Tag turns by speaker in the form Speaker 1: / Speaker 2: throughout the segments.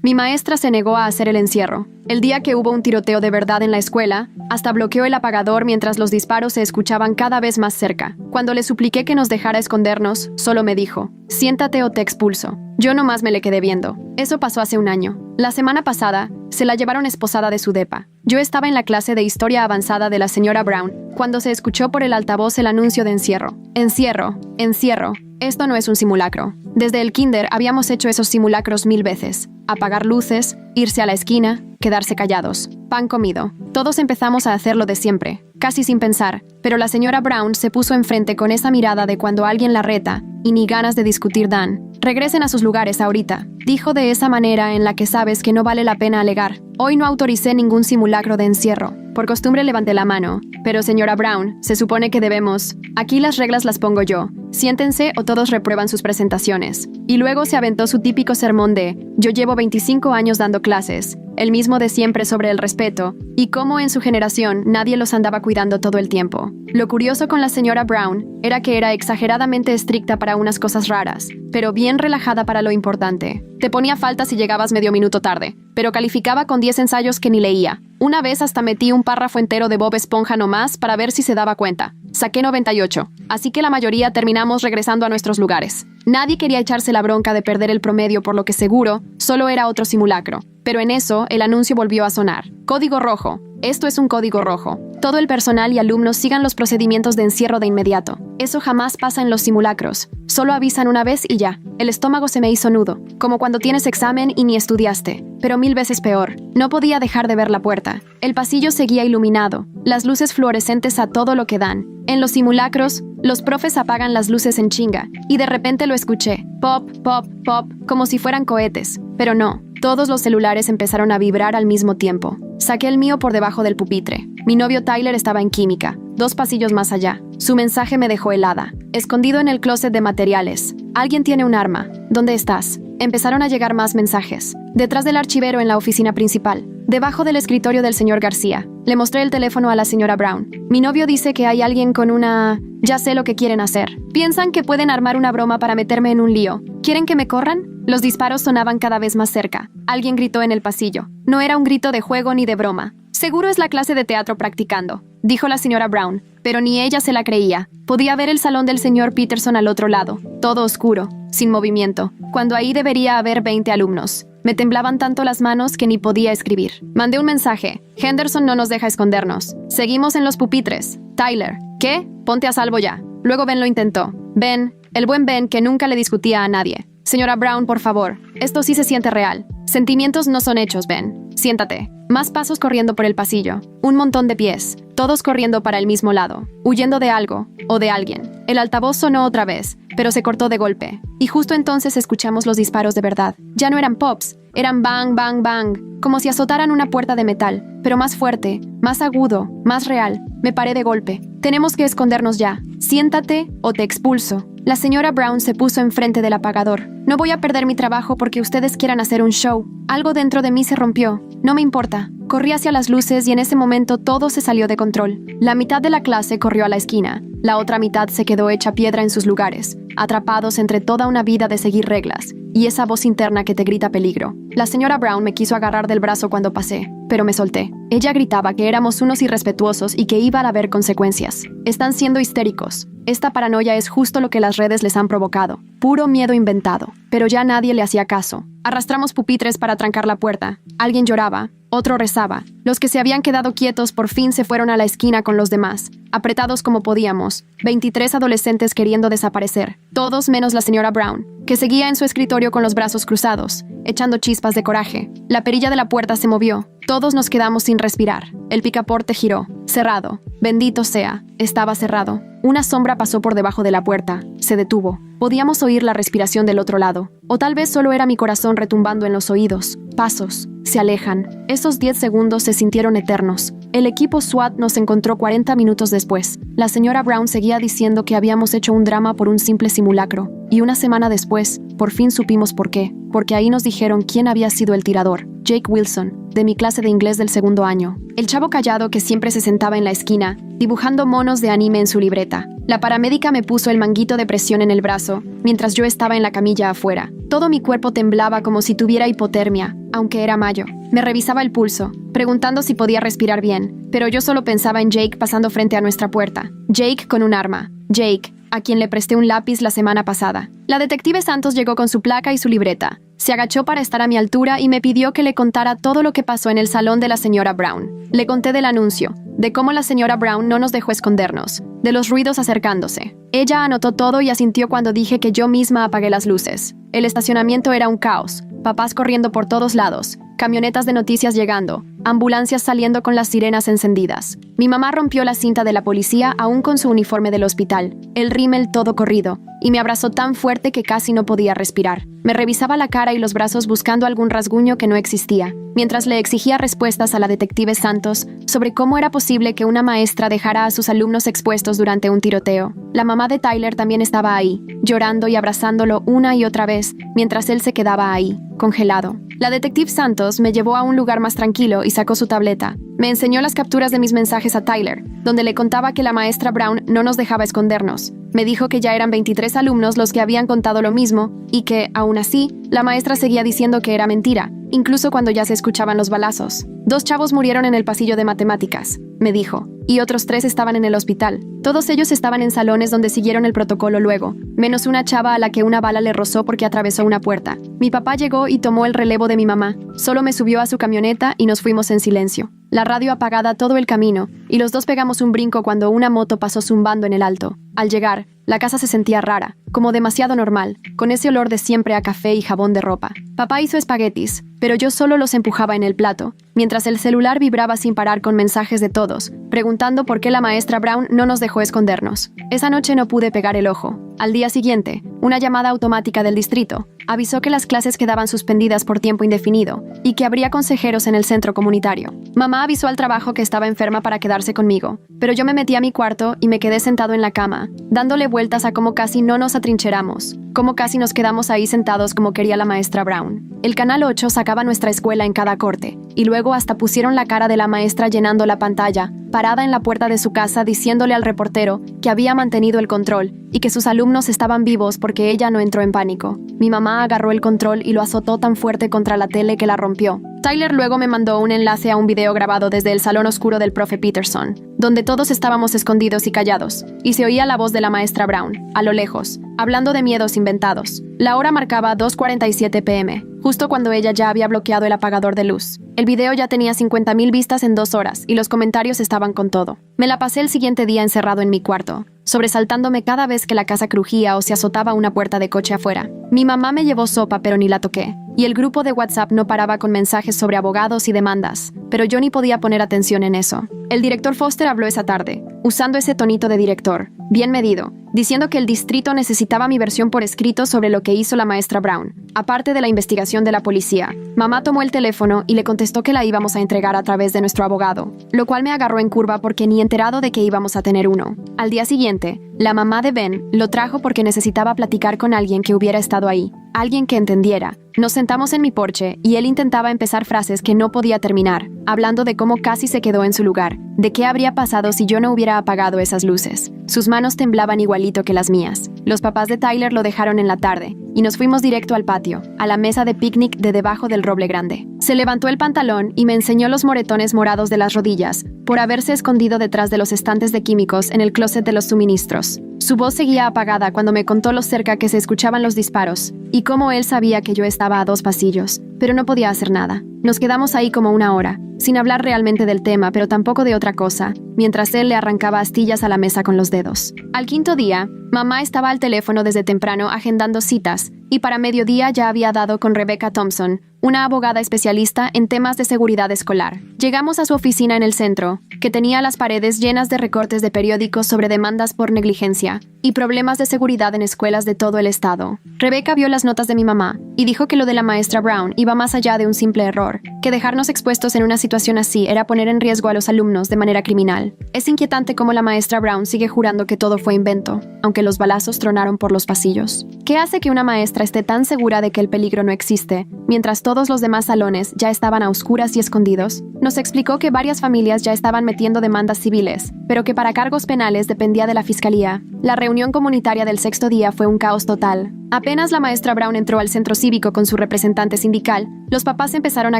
Speaker 1: Mi maestra se negó a hacer el encierro. El día que hubo un tiroteo de verdad en la escuela, hasta bloqueó el apagador mientras los disparos se escuchaban cada vez más cerca. Cuando le supliqué que nos dejara escondernos, solo me dijo, siéntate o te expulso. Yo nomás me le quedé viendo. Eso pasó hace un año. La semana pasada, se la llevaron esposada de su depa. Yo estaba en la clase de historia avanzada de la señora Brown, cuando se escuchó por el altavoz el anuncio de encierro. Encierro, encierro. Esto no es un simulacro. Desde el kinder habíamos hecho esos simulacros 1000 veces. Apagar luces, irse a la esquina, quedarse callados. Pan comido. Todos empezamos a hacerlo de siempre, casi sin pensar, pero la señora Brown se puso enfrente con esa mirada de cuando alguien la reta, y ni ganas de discutir dan. Regresen a sus lugares ahorita, dijo de esa manera en la que sabes que no vale la pena alegar. Hoy no autoricé ningún simulacro de encierro. Por costumbre levanté la mano. Pero señora Brown, se supone que debemos... Aquí las reglas las pongo yo. Siéntense o todos reprueban sus presentaciones. Y luego se aventó su típico sermón de yo llevo 25 años dando clases, el mismo de siempre sobre el respeto, y cómo en su generación nadie los andaba cuidando todo el tiempo. Lo curioso con la señora Brown era que era exageradamente estricta para unas cosas raras, pero bien relajada para lo importante. Te ponía falta si llegabas medio minuto tarde, pero calificaba con 10 ensayos que ni leía. Una vez hasta metí un párrafo entero de Bob Esponja nomás para ver si se daba cuenta. Saqué 98, así que la mayoría terminamos regresando a nuestros lugares. Nadie quería echarse la bronca de perder el promedio por lo que seguro solo era otro simulacro. Pero en eso, el anuncio volvió a sonar. Código rojo. Esto es un código rojo. Todo el personal y alumnos sigan los procedimientos de encierro de inmediato. Eso jamás pasa en los simulacros. Solo avisan una vez y ya. El estómago se me hizo nudo, como cuando tienes examen y ni estudiaste. Pero 1000 veces peor. No podía dejar de ver la puerta. El pasillo seguía iluminado. Las luces fluorescentes a todo lo que dan. En los simulacros, los profes apagan las luces en chinga. Y de repente lo escuché. Pop, pop, pop, como si fueran cohetes. Pero no. Todos los celulares empezaron a vibrar al mismo tiempo. Saqué el mío por debajo del pupitre. Mi novio Tyler estaba en química, 2 pasillos más allá. Su mensaje me dejó helada. Escondido en el closet de materiales. Alguien tiene un arma. ¿Dónde estás? Empezaron a llegar más mensajes. Detrás del archivero en la oficina principal. Debajo del escritorio del señor García. Le mostré el teléfono a la señora Brown. Mi novio dice que hay alguien con una... Ya sé lo que quieren hacer. Piensan que pueden armar una broma para meterme en un lío. ¿Quieren que me corran? Los disparos sonaban cada vez más cerca. Alguien gritó en el pasillo. No era un grito de juego ni de broma. Seguro es la clase de teatro practicando, dijo la señora Brown, pero ni ella se la creía. Podía ver el salón del señor Peterson al otro lado, todo oscuro, sin movimiento, cuando ahí debería haber 20 alumnos. Me temblaban tanto las manos que ni podía escribir. Mandé un mensaje. Henderson no nos deja escondernos. Seguimos en los pupitres. Tyler. ¿Qué? Ponte a salvo ya. Luego Ben lo intentó. Ben, el buen Ben que nunca le discutía a nadie. Señora Brown, por favor. Esto sí se siente real. Sentimientos no son hechos, Ben. Siéntate. Más pasos corriendo por el pasillo. Un montón de pies. Todos corriendo para el mismo lado. Huyendo de algo. O de alguien. El altavoz sonó otra vez, pero se cortó de golpe. Y justo entonces escuchamos los disparos de verdad. Ya no eran pops. Eran bang, bang, bang. Como si azotaran una puerta de metal. Pero más fuerte, más agudo, más real. Me paré de golpe. Tenemos que escondernos ya. Siéntate o te expulso. La señora Brown se puso enfrente del apagador. No voy a perder mi trabajo porque ustedes quieran hacer un show. Algo dentro de mí se rompió. No me importa. Corrí hacia las luces y en ese momento todo se salió de control. La mitad de la clase corrió a la esquina. La otra mitad se quedó hecha piedra en sus lugares, atrapados entre toda una vida de seguir reglas y esa voz interna que te grita peligro. La señora Brown me quiso agarrar del brazo cuando pasé, pero me solté. Ella gritaba que éramos unos irrespetuosos y que iba a haber consecuencias. Están siendo histéricos. Esta paranoia es justo lo que las redes les han provocado. Puro miedo inventado. Pero ya nadie le hacía caso. Arrastramos pupitres para trancar la puerta. Alguien lloraba. Otro rezaba. Los que se habían quedado quietos por fin se fueron a la esquina con los demás, apretados como podíamos. 23 adolescentes queriendo desaparecer. Todos menos la señora Brown, que seguía en su escritorio con los brazos cruzados, echando chispas de coraje. La perilla de la puerta se movió. Todos nos quedamos sin respirar. El picaporte giró. Cerrado. Bendito sea. Estaba cerrado. Una sombra pasó por debajo de la puerta. Se detuvo. Podíamos oír la respiración del otro lado. O tal vez solo era mi corazón retumbando en los oídos. Pasos. Se alejan. Esos 10 segundos se sintieron eternos. El equipo SWAT nos encontró 40 minutos después. La señora Brown seguía diciendo que habíamos hecho un drama por un simple simulacro. Y una semana después, por fin supimos por qué. Porque ahí nos dijeron quién había sido el tirador. Jake Wilson, de mi clase de inglés del segundo año. El chavo callado que siempre se sentaba en la esquina, dibujando monos de anime en su libreta. La paramédica me puso el manguito de presión en el brazo, mientras yo estaba en la camilla afuera. Todo mi cuerpo temblaba como si tuviera hipotermia, aunque era mayo. Me revisaba el pulso, preguntando si podía respirar bien, pero yo solo pensaba en Jake pasando frente a nuestra puerta. Jake con un arma. Jake, a quien le presté un lápiz la semana pasada. La detective Santos llegó con su placa y su libreta. Se agachó para estar a mi altura y me pidió que le contara todo lo que pasó en el salón de la señora Brown. Le conté del anuncio, de cómo la señora Brown no nos dejó escondernos, de los ruidos acercándose. Ella anotó todo y asintió cuando dije que yo misma apagué las luces. El estacionamiento era un caos, papás corriendo por todos lados, camionetas de noticias llegando, ambulancias saliendo con las sirenas encendidas. Mi mamá rompió la cinta de la policía aún con su uniforme del hospital, el rímel todo corrido, y me abrazó tan fuerte que casi no podía respirar. Me revisaba la cara y los brazos buscando algún rasguño que no existía, mientras le exigía respuestas a la detective Santos sobre cómo era posible que una maestra dejara a sus alumnos expuestos durante un tiroteo. La mamá de Tyler también estaba ahí, llorando y abrazándolo una y otra vez, mientras él se quedaba ahí, congelado. La detective Santos me llevó a un lugar más tranquilo y sacó su tableta. Me enseñó las capturas de mis mensajes a Tyler, donde le contaba que la maestra Brown no nos dejaba escondernos. Me dijo que ya eran 23 alumnos los que habían contado lo mismo y que, aún así, la maestra seguía diciendo que era mentira, incluso cuando ya se escuchaban los balazos. 2 chavos murieron en el pasillo de matemáticas, me dijo, y otros 3 estaban en el hospital. Todos ellos estaban en salones donde siguieron el protocolo luego, menos una chava a la que una bala le rozó porque atravesó una puerta. Mi papá llegó y tomó el relevo de mi mamá. Solo me subió a su camioneta y nos fuimos en silencio. La radio apagada todo el camino, y los dos pegamos un brinco cuando una moto pasó zumbando en el alto. Al llegar, la casa se sentía rara, como demasiado normal, con ese olor de siempre a café y jabón de ropa. Papá hizo espaguetis, pero yo solo los empujaba en el plato, mientras el celular vibraba sin parar con mensajes de todos, preguntando por qué la maestra Brown no nos dejó escondernos. Esa noche no pude pegar el ojo. Al día siguiente, una llamada automática del distrito avisó que las clases quedaban suspendidas por tiempo indefinido y que habría consejeros en el centro comunitario. Mamá avisó al trabajo que estaba enferma para quedarse conmigo, pero yo me metí a mi cuarto y me quedé sentado en la cama, dándole vueltas a cómo casi no nos atrincheramos, cómo casi nos quedamos ahí sentados como quería la maestra Brown. El Canal 8 sacaba nuestra escuela en cada corte, y luego hasta pusieron la cara de la maestra llenando la pantalla, parada en la puerta de su casa diciéndole al reportero que había mantenido el control y que sus alumnos estaban vivos porque ella no entró en pánico. Mi mamá agarró el control y lo azotó tan fuerte contra la tele que la rompió. Tyler luego me mandó un enlace a un video grabado desde el salón oscuro del profe Peterson, donde todos estábamos escondidos y callados, y se oía la voz de la maestra Brown, a lo lejos, hablando de miedos inventados. La hora marcaba 2:47 p.m., justo cuando ella ya había bloqueado el apagador de luz. El video ya tenía 50,000 vistas en 2 horas, y los comentarios estaban con todo. Me la pasé el siguiente día encerrado en mi cuarto, sobresaltándome cada vez que la casa crujía o se azotaba una puerta de coche afuera. Mi mamá me llevó sopa, pero ni la toqué, y el grupo de WhatsApp no paraba con mensajes sobre abogados y demandas, pero yo ni podía poner atención en eso. El director Foster habló esa tarde, usando ese tonito de director, bien medido, diciendo que el distrito necesitaba mi versión por escrito sobre lo que hizo la maestra Brown, aparte de la investigación de la policía. Mamá tomó el teléfono y le contestó que la íbamos a entregar a través de nuestro abogado, lo cual me agarró en curva porque ni enterado de que íbamos a tener uno. Al día siguiente, la mamá de Ben lo trajo porque necesitaba platicar con alguien que hubiera estado ahí, alguien que entendiera. Nos sentamos en mi porche y él intentaba empezar frases que no podía terminar, hablando de cómo casi se quedó en su lugar, de qué habría pasado si yo no hubiera apagado esas luces. Sus manos temblaban igualito que las mías. Los papás de Tyler lo dejaron en la tarde y nos fuimos directo al patio, a la mesa de picnic de debajo del roble grande. Se levantó el pantalón y me enseñó los moretones morados de las rodillas por haberse escondido detrás de los estantes de químicos en el closet de los suministros. Su voz seguía apagada cuando me contó lo cerca que se escuchaban los disparos y cómo él sabía que yo estaba a 2 pasillos, pero no podía hacer nada. Nos quedamos ahí como 1 hora, sin hablar realmente del tema, pero tampoco de otra cosa, mientras él le arrancaba astillas a la mesa con los dedos. Al 5.º día, mamá estaba al teléfono desde temprano agendando citas, y para mediodía ya había dado con Rebecca Thompson, una abogada especialista en temas de seguridad escolar. Llegamos a su oficina en el centro, que tenía las paredes llenas de recortes de periódicos sobre demandas por negligencia y problemas de seguridad en escuelas de todo el estado. Rebecca vio las notas de mi mamá y dijo que lo de la maestra Brown iba más allá de un simple error, que dejarnos expuestos en una situación así era poner en riesgo a los alumnos de manera criminal. Es inquietante cómo la maestra Brown sigue jurando que todo fue invento, aunque los balazos tronaron por los pasillos. ¿Qué hace que una maestra esté tan segura de que el peligro no existe, mientras todos los demás salones ya estaban a oscuras y escondidos? Nos explicó que varias familias ya estaban metiendo demandas civiles, pero que para cargos penales dependía de la fiscalía. La reunión comunitaria del sexto día fue un caos total. Apenas la maestra Brown entró al centro cívico con su representante sindical, los papás empezaron a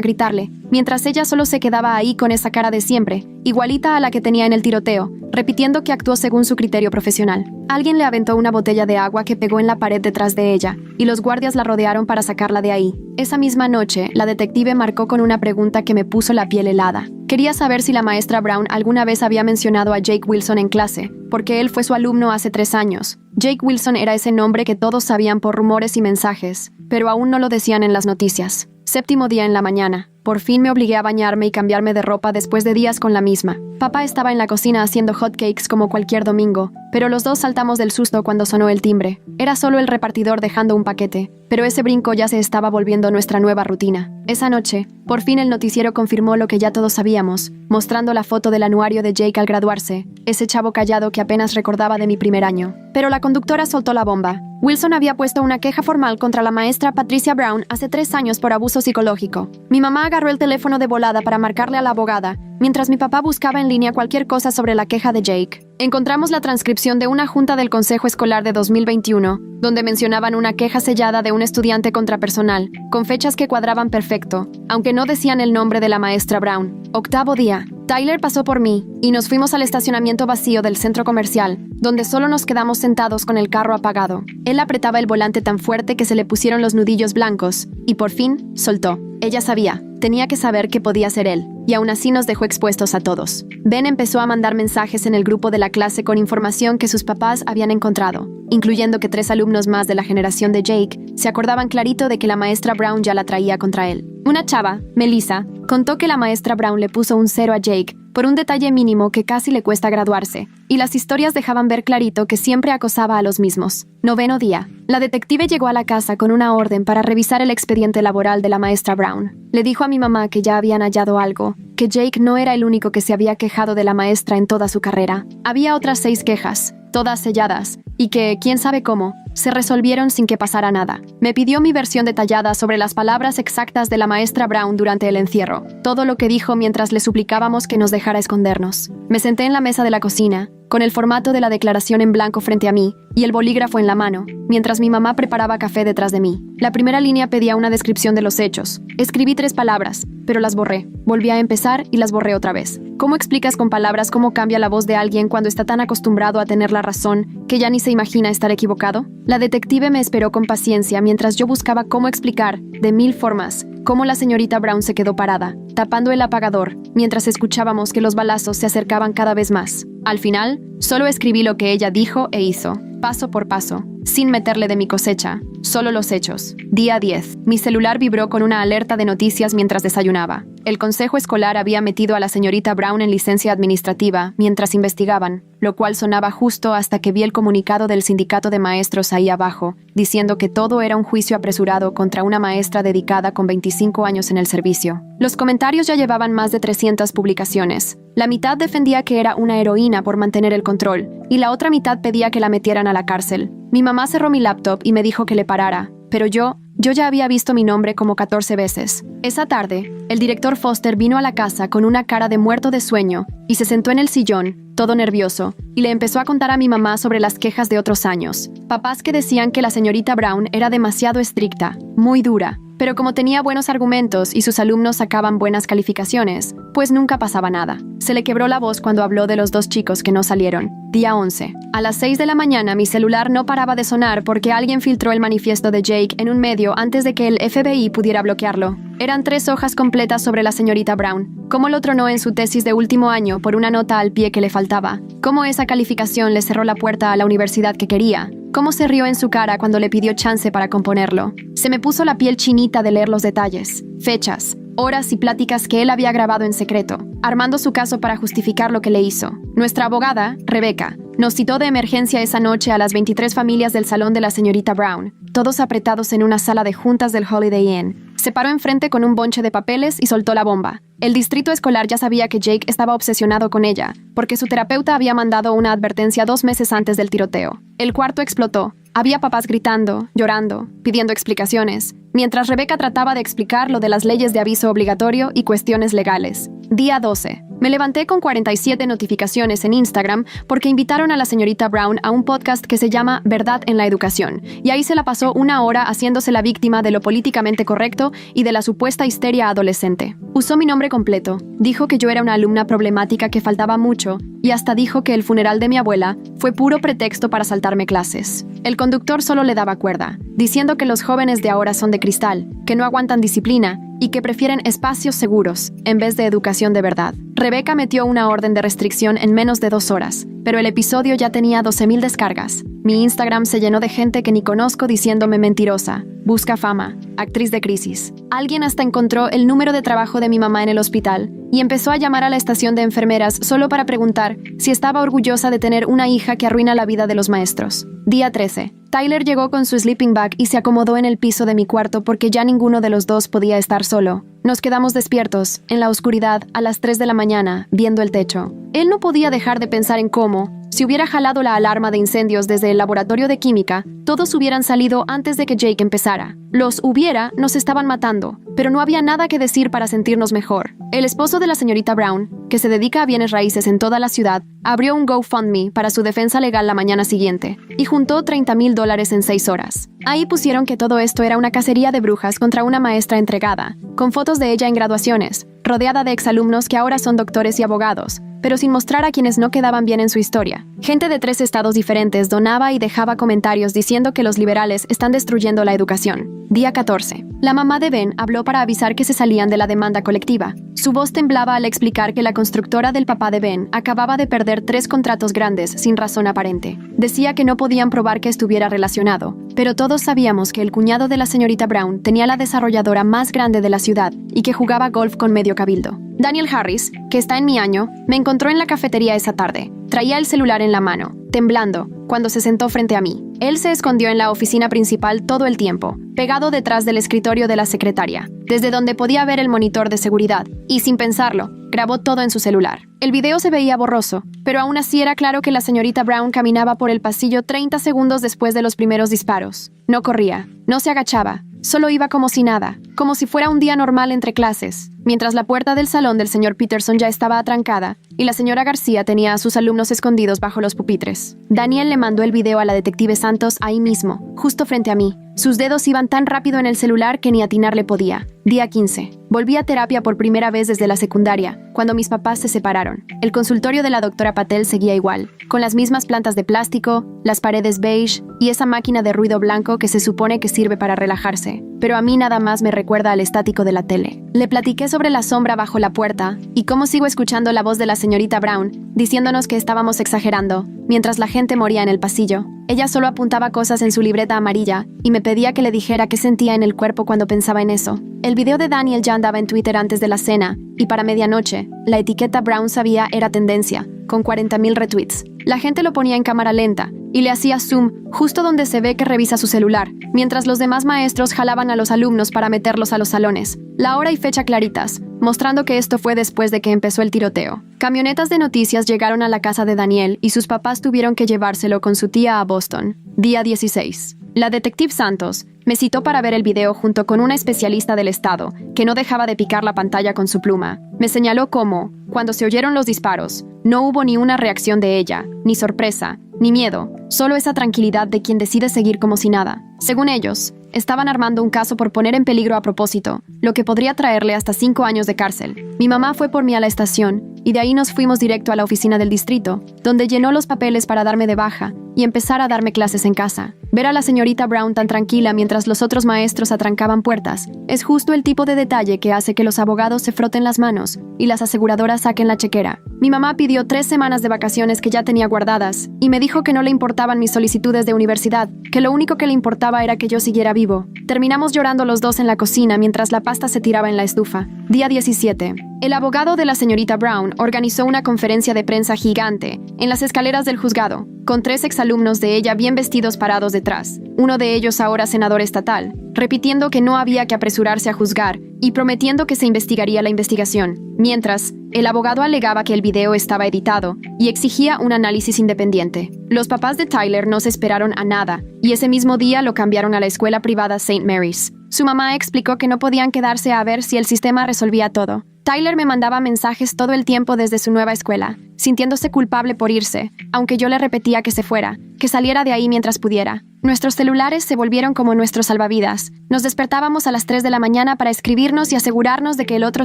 Speaker 1: gritarle, mientras ella solo se quedaba ahí con esa cara de siempre, igualita a la que tenía en el tiroteo, repitiendo que actuó según su criterio profesional. Alguien le aventó una botella de agua que pegó en la pared detrás de ella, y los guardias la rodearon para sacarla de ahí. Esa misma noche, la detective marcó con una pregunta que me puso la piel helada. Quería saber si la maestra Brown alguna vez había mencionado a Jake Wilson en clase, porque él fue su alumno hace 3 años. Jake Wilson era ese nombre que todos sabían por rumores y mensajes, pero aún no lo decían en las noticias. Séptimo día en la mañana. Por fin me obligué a bañarme y cambiarme de ropa después de días con la misma. Papá estaba en la cocina haciendo hotcakes como cualquier domingo, pero los dos saltamos del susto cuando sonó el timbre. Era solo el repartidor dejando un paquete, pero ese brinco ya se estaba volviendo nuestra nueva rutina. Esa noche, por fin el noticiero confirmó lo que ya todos sabíamos, mostrando la foto del anuario de Jake al graduarse, ese chavo callado que apenas recordaba de mi primer año. Pero la conductora soltó la bomba. Wilson había puesto una queja formal contra la maestra Patricia Brown hace 3 años por abuso psicológico. Mi mamá agarró el teléfono de volada para marcarle a la abogada, mientras mi papá buscaba en línea cualquier cosa sobre la queja de Jake. Encontramos la transcripción de una junta del Consejo Escolar de 2021, donde mencionaban una queja sellada de un estudiante contra personal, con fechas que cuadraban perfecto, aunque no decían el nombre de la maestra Brown. 8º día. Tyler pasó por mí, y nos fuimos al estacionamiento vacío del centro comercial, donde solo nos quedamos sentados con el carro apagado. Él apretaba el volante tan fuerte que se le pusieron los nudillos blancos, y por fin, soltó. Ella sabía, tenía que saber que podía ser él, y aún así nos dejó expuestos a todos. Ben empezó a mandar mensajes en el grupo de la clase con información que sus papás habían encontrado, incluyendo que 3 alumnos más de la generación de Jake se acordaban clarito de que la maestra Brown ya la traía contra él. Una chava, Melissa, contó que la maestra Brown le puso un 0 a Jake por un detalle mínimo que casi le cuesta graduarse, y las historias dejaban ver clarito que siempre acosaba a los mismos. 9º día. La detective llegó a la casa con una orden para revisar el expediente laboral de la maestra Brown. Le dijo a mi mamá que ya habían hallado algo, que Jake no era el único que se había quejado de la maestra en toda su carrera. Había otras 6 quejas, todas selladas, y que, quién sabe cómo, se resolvieron sin que pasara nada. Me pidió mi versión detallada sobre las palabras exactas de la maestra Brown durante el encierro, todo lo que dijo mientras le suplicábamos que nos dejara escondernos. Me senté en la mesa de la cocina, con el formato de la declaración en blanco frente a mí y el bolígrafo en la mano, mientras mi mamá preparaba café detrás de mí. La primera línea pedía una descripción de los hechos. Escribí 3 palabras, pero las borré. Volví a empezar y las borré otra vez. ¿Cómo explicas con palabras cómo cambia la voz de alguien cuando está tan acostumbrado a tener la razón que ya ni se imagina estar equivocado? La detective me esperó con paciencia mientras yo buscaba cómo explicar, de 1000 formas, cómo la señorita Brown se quedó parada, tapando el apagador, mientras escuchábamos que los balazos se acercaban cada vez más. Al final, solo escribí lo que ella dijo e hizo, paso por paso, sin meterle de mi cosecha, solo los hechos. Día 10. Mi celular vibró con una alerta de noticias mientras desayunaba. El consejo escolar había metido a la señorita Brown en licencia administrativa mientras investigaban, lo cual sonaba justo hasta que vi el comunicado del sindicato de maestros ahí abajo, diciendo que todo era un juicio apresurado contra una maestra dedicada con 25 años en el servicio. Los comentarios ya llevaban más de 300 publicaciones. La mitad defendía que era una heroína por mantener el control, y la otra mitad pedía que la metieran a la cárcel. Mi mamá cerró mi laptop y me dijo que le parara, pero yo ya había visto mi nombre como 14 veces. Esa tarde, el director Foster vino a la casa con una cara de muerto de sueño y se sentó en el sillón, todo nervioso, y le empezó a contar a mi mamá sobre las quejas de otros años. Papás que decían que la señorita Brown era demasiado estricta, muy dura, pero como tenía buenos argumentos y sus alumnos sacaban buenas calificaciones, pues nunca pasaba nada. Se le quebró la voz cuando habló de los 2 chicos que no salieron. Día 11. A las 6 de la mañana mi celular no paraba de sonar porque alguien filtró el manifiesto de Jake en un medio antes de que el FBI pudiera bloquearlo. Eran 3 hojas completas sobre la señorita Brown, cómo lo tronó en su tesis de último año por una nota al pie que le faltaba, cómo esa calificación le cerró la puerta a la universidad que quería, cómo se rió en su cara cuando le pidió chance para componerlo. Se me puso la piel chinita de leer los detalles, fechas, horas y pláticas que él había grabado en secreto, armando su caso para justificar lo que le hizo. Nuestra abogada, Rebecca, nos citó de emergencia esa noche a las 23 familias del salón de la señorita Brown, todos apretados en una sala de juntas del Holiday Inn. Se paró enfrente con un bonche de papeles y soltó la bomba. El distrito escolar ya sabía que Jake estaba obsesionado con ella, porque su terapeuta había mandado una advertencia 2 meses antes del tiroteo. El cuarto explotó. Había papás gritando, llorando, pidiendo explicaciones, mientras Rebecca trataba de explicar lo de las leyes de aviso obligatorio y cuestiones legales. Día 12. Me levanté con 47 notificaciones en Instagram porque invitaron a la señorita Brown a un podcast que se llama Verdad en la Educación, y ahí se la pasó una hora haciéndose la víctima de lo políticamente correcto y de la supuesta histeria adolescente. Usó mi nombre completo, dijo que yo era una alumna problemática que faltaba mucho, y hasta dijo que el funeral de mi abuela fue puro pretexto para saltarme clases. El conductor solo le daba cuerda, diciendo que los jóvenes de ahora son de cristal, que no aguantan disciplina y que prefieren espacios seguros en vez de educación de verdad. Rebeca metió una orden de restricción en menos de 2 horas, pero el episodio ya tenía 12,000 descargas. Mi Instagram se llenó de gente que ni conozco diciéndome mentirosa, busca fama, actriz de crisis. Alguien hasta encontró el número de trabajo de mi mamá en el hospital y empezó a llamar a la estación de enfermeras solo para preguntar si estaba orgullosa de tener una hija que arruina la vida de los maestros. Día 13. Tyler llegó con su sleeping bag y se acomodó en el piso de mi cuarto porque ya ninguno de los dos podía estar solo. Nos quedamos despiertos, en la oscuridad, a las 3 de la mañana, viendo el techo. Él no podía dejar de pensar en cómo, si hubiera jalado la alarma de incendios desde el laboratorio de química, todos hubieran salido antes de que Jake empezara. Los hubiera nos estaban matando, pero no había nada que decir para sentirnos mejor. El esposo de la señorita Brown, que se dedica a bienes raíces en toda la ciudad, abrió un GoFundMe para su defensa legal la mañana siguiente y juntó $30,000 en 6 horas. Ahí pusieron que todo esto era una cacería de brujas contra una maestra entregada, con fotos de ella en graduaciones, rodeada de exalumnos que ahora son doctores y abogados, pero sin mostrar a quienes no quedaban bien en su historia. Gente de 3 estados diferentes donaba y dejaba comentarios diciendo que los liberales están destruyendo la educación. Día 14. La mamá de Ben habló para avisar que se salían de la demanda colectiva. Su voz temblaba al explicar que la constructora del papá de Ben acababa de perder 3 contratos grandes sin razón aparente. Decía que no podían probar que estuviera relacionado, pero todos sabíamos que el cuñado de la señorita Brown tenía la desarrolladora más grande de la ciudad y que jugaba golf con medio cabildo. Daniel Harris, que está en mi año, me encontró en la cafetería esa tarde. Traía el celular en la mano, temblando, cuando se sentó frente a mí. Él se escondió en la oficina principal todo el tiempo, pegado detrás del escritorio de la secretaria, desde donde podía ver el monitor de seguridad, y sin pensarlo, grabó todo en su celular. El video se veía borroso, pero aún así era claro que la señorita Brown caminaba por el pasillo 30 segundos después de los primeros disparos. No corría, no se agachaba, solo iba como si nada, como si fuera un día normal entre clases, mientras la puerta del salón del señor Peterson ya estaba atrancada y la señora García tenía a sus alumnos escondidos bajo los pupitres. Daniel le mandó el video a la detective Santos ahí mismo, justo frente a mí. Sus dedos iban tan rápido en el celular que ni atinarle podía. Día 15. Volví a terapia por primera vez desde la secundaria, cuando mis papás se separaron. El consultorio de la doctora Patel seguía igual, con las mismas plantas de plástico, las paredes beige y esa máquina de ruido blanco que se supone que sirve para relajarse. Pero a mí nada más me recuerda al estático de la tele. Le platiqué sobre la sombra bajo la puerta y cómo sigo escuchando la voz de la señorita Brown, diciéndonos que estábamos exagerando, mientras la gente moría en el pasillo. Ella solo apuntaba cosas en su libreta amarilla y me pedía que le dijera qué sentía en el cuerpo cuando pensaba en eso. El video de Daniel ya andaba en Twitter antes de la cena, y para medianoche, la etiqueta Brown sabía era tendencia, con 40,000 retweets. La gente lo ponía en cámara lenta y le hacía zoom justo donde se ve que revisa su celular, mientras los demás maestros jalaban a los alumnos para meterlos a los salones. La hora y fecha claritas, mostrando que esto fue después de que empezó el tiroteo. Camionetas de noticias llegaron a la casa de Daniel y sus papás tuvieron que llevárselo con su tía a Boston. Día 16. La detective Santos me citó para ver el video junto con una especialista del estado, que no dejaba de picar la pantalla con su pluma. Me señaló cómo, cuando se oyeron los disparos, no hubo ni una reacción de ella, ni sorpresa, ni miedo, solo esa tranquilidad de quien decide seguir como si nada. Según ellos, estaban armando un caso por poner en peligro a propósito, lo que podría traerle hasta 5 años de cárcel. Mi mamá fue por mí a la estación, y de ahí nos fuimos directo a la oficina del distrito, donde llenó los papeles para darme de baja y empezar a darme clases en casa. Ver a la señorita Brown tan tranquila mientras los otros maestros atrancaban puertas es justo el tipo de detalle que hace que los abogados se froten las manos y las aseguradoras saquen la chequera. Mi mamá pidió 3 semanas de vacaciones que ya tenía guardadas y me dijo que no le importaban mis solicitudes de universidad, que lo único que le importaba era que yo siguiera vivo. Terminamos llorando los dos en la cocina mientras la pasta se tiraba en la estufa. Día 17. El abogado de la señorita Brown organizó una conferencia de prensa gigante en las escaleras del juzgado, con 3 exalumnos de ella bien vestidos parados detrás, uno de ellos ahora senador estatal, repitiendo que no había que apresurarse a juzgar y prometiendo que se investigaría la investigación, mientras el abogado alegaba que el video estaba editado y exigía un análisis independiente. Los papás de Tyler no se esperaron a nada y ese mismo día lo cambiaron a la escuela privada St. Mary's. Su mamá explicó que no podían quedarse a ver si el sistema resolvía todo, Tyler me mandaba mensajes todo el tiempo desde su nueva escuela, sintiéndose culpable por irse, aunque yo le repetía que se fuera, que saliera de ahí mientras pudiera. Nuestros celulares se volvieron como nuestros salvavidas. Nos despertábamos a las 3 de la mañana para escribirnos y asegurarnos de que el otro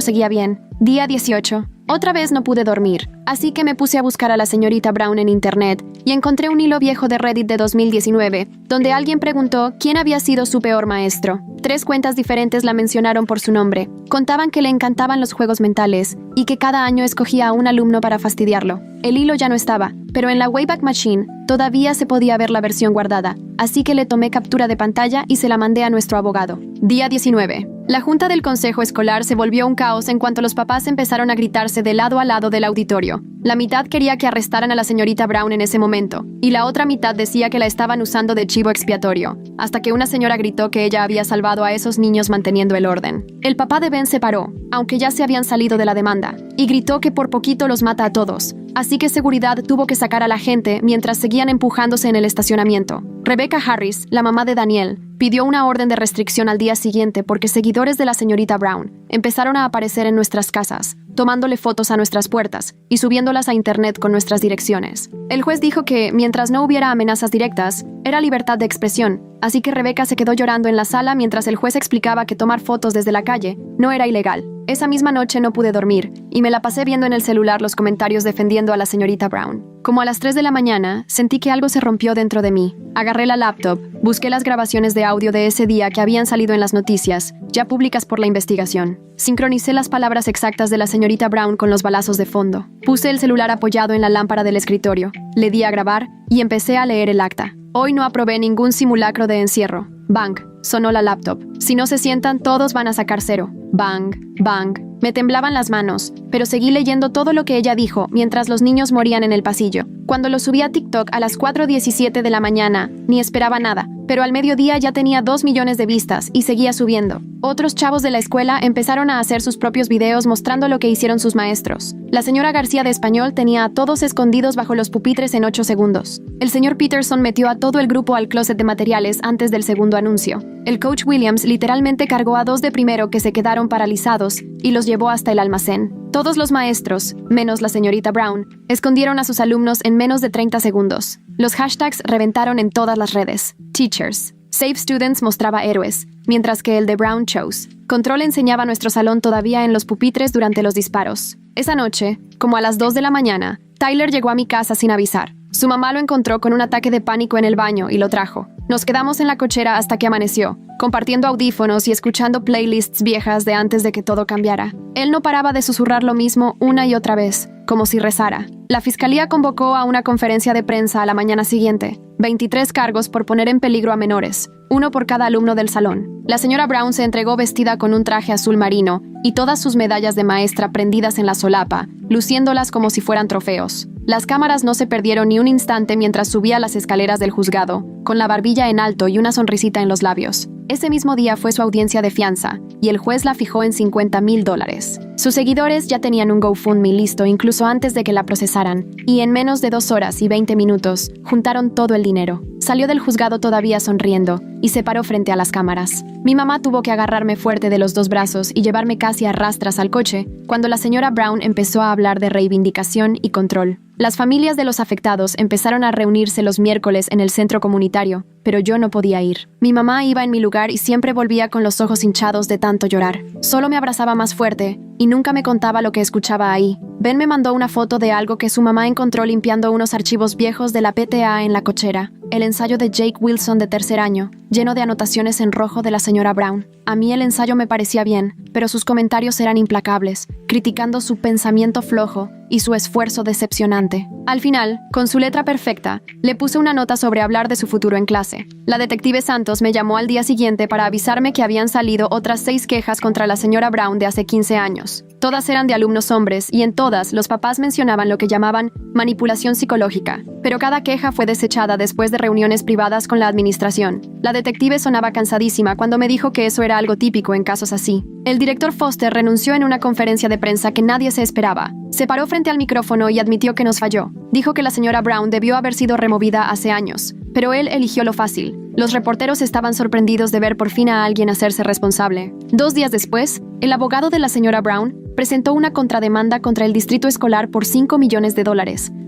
Speaker 1: seguía bien. Día 18. Otra vez no pude dormir, así que me puse a buscar a la señorita Brown en internet y encontré un hilo viejo de Reddit de 2019, donde alguien preguntó quién había sido su peor maestro. 3 cuentas diferentes la mencionaron por su nombre. Contaban que le encantaban los juegos mentales y que cada año escogía a un alumno para fastidiarlo. El hilo ya no estaba, pero en la Wayback Machine todavía se podía ver la versión guardada, así que le tomé captura de pantalla y se la mandé a nuestro abogado. Día 19. La junta del consejo escolar se volvió un caos en cuanto los papás empezaron a gritarse de lado a lado del auditorio. La mitad quería que arrestaran a la señorita Brown en ese momento, y la otra mitad decía que la estaban usando de chivo expiatorio, hasta que una señora gritó que ella había salvado a esos niños manteniendo el orden. El papá de Ben se paró, aunque ya se habían salido de la demanda, y gritó que por poquito los mata a todos, así que seguridad tuvo que sacar a la gente mientras seguían empujándose en el estacionamiento. Rebecca Harris, la mamá de Daniel, pidió una orden de restricción al día siguiente porque seguidores de la señorita Brown empezaron a aparecer en nuestras casas, tomándole fotos a nuestras puertas y subiéndolas a internet con nuestras direcciones. El juez dijo que, mientras no hubiera amenazas directas, era libertad de expresión, así que Rebecca se quedó llorando en la sala mientras el juez explicaba que tomar fotos desde la calle no era ilegal. Esa misma noche no pude dormir y me la pasé viendo en el celular los comentarios defendiendo a la señorita Brown. Como a las 3 de la mañana, sentí que algo se rompió dentro de mí. Agarré la laptop, busqué las grabaciones de audio de ese día que habían salido en las noticias, ya públicas por la investigación. Sincronicé las palabras exactas de la señorita Brown con los balazos de fondo. Puse el celular apoyado en la lámpara del escritorio, le di a grabar y empecé a leer el acta. Hoy no aprobé ningún simulacro de encierro. Bang, sonó la laptop. Si no se sientan, todos van a sacar 0. Bang, bang. Me temblaban las manos, pero seguí leyendo todo lo que ella dijo mientras los niños morían en el pasillo. Cuando lo subí a TikTok a las 4:17 de la mañana, ni esperaba nada, pero al mediodía ya tenía 2 millones de vistas y seguía subiendo. Otros chavos de la escuela empezaron a hacer sus propios videos mostrando lo que hicieron sus maestros. La señora García de Español tenía a todos escondidos bajo los pupitres en 8 segundos. El señor Peterson metió a todo el grupo al closet de materiales antes del segundo anuncio. El coach Williams literalmente cargó a 2 de primero que se quedaron paralizados y los llevó hasta el almacén. Todos los maestros, menos la señorita Brown, escondieron a sus alumnos en menos de 30 segundos. Los hashtags reventaron en todas las redes. Teachers. Save Students mostraba héroes, mientras que el de Brown Chose. Control enseñaba nuestro salón todavía en los pupitres durante los disparos. Esa noche, como a las 2 de la mañana, Tyler llegó a mi casa sin avisar. Su mamá lo encontró con un ataque de pánico en el baño y lo trajo. Nos quedamos en la cochera hasta que amaneció, compartiendo audífonos y escuchando playlists viejas de antes de que todo cambiara. Él no paraba de susurrar lo mismo una y otra vez, como si rezara. La fiscalía convocó a una conferencia de prensa a la mañana siguiente. 23 cargos por poner en peligro a menores, 1 por cada alumno del salón. La señora Brown se entregó vestida con un traje azul marino y todas sus medallas de maestra prendidas en la solapa, luciéndolas como si fueran trofeos. Las cámaras no se perdieron ni un instante mientras subía las escaleras del juzgado, con la barbilla en alto y una sonrisita en los labios. Ese mismo día fue su audiencia de fianza, y el juez la fijó en $50,000. Sus seguidores ya tenían un GoFundMe listo incluso antes de que la procesaran, y en menos de 2 horas y 20 minutos, juntaron todo el dinero. Salió del juzgado todavía sonriendo, y se paró frente a las cámaras. Mi mamá tuvo que agarrarme fuerte de los 2 brazos y llevarme casi a rastras al coche, cuando la señora Brown empezó a hablar de reivindicación y control. Las familias de los afectados empezaron a reunirse los miércoles en el centro comunitario, pero yo no podía ir. Mi mamá iba en mi lugar y siempre volvía con los ojos hinchados de tanto llorar. Solo me abrazaba más fuerte y nunca me contaba lo que escuchaba ahí. Ben me mandó una foto de algo que su mamá encontró limpiando unos archivos viejos de la PTA en la cochera. El ensayo de Jake Wilson de 3er año, lleno de anotaciones en rojo de la señora Brown. A mí el ensayo me parecía bien, pero sus comentarios eran implacables, criticando su pensamiento flojo y su esfuerzo decepcionante. Al final, con su letra perfecta, le puse una nota sobre hablar de su futuro en clase. La detective Santos me llamó al día siguiente para avisarme que habían salido otras 6 quejas contra la señora Brown de hace 15 años. Todas eran de alumnos hombres y en todas los papás mencionaban lo que llamaban manipulación psicológica, pero cada queja fue desechada después de reuniones privadas con la administración. La detective sonaba cansadísima cuando me dijo que eso era algo típico en casos así. El director Foster renunció en una conferencia de prensa que nadie se esperaba. Se paró frente al micrófono y admitió que nos falló. Dijo que la señora Brown debió haber sido removida hace años, pero él eligió lo fácil. Los reporteros estaban sorprendidos de ver por fin a alguien hacerse responsable. 2 días después, el abogado de la señora Brown presentó una contrademanda contra el distrito escolar por $5 millones,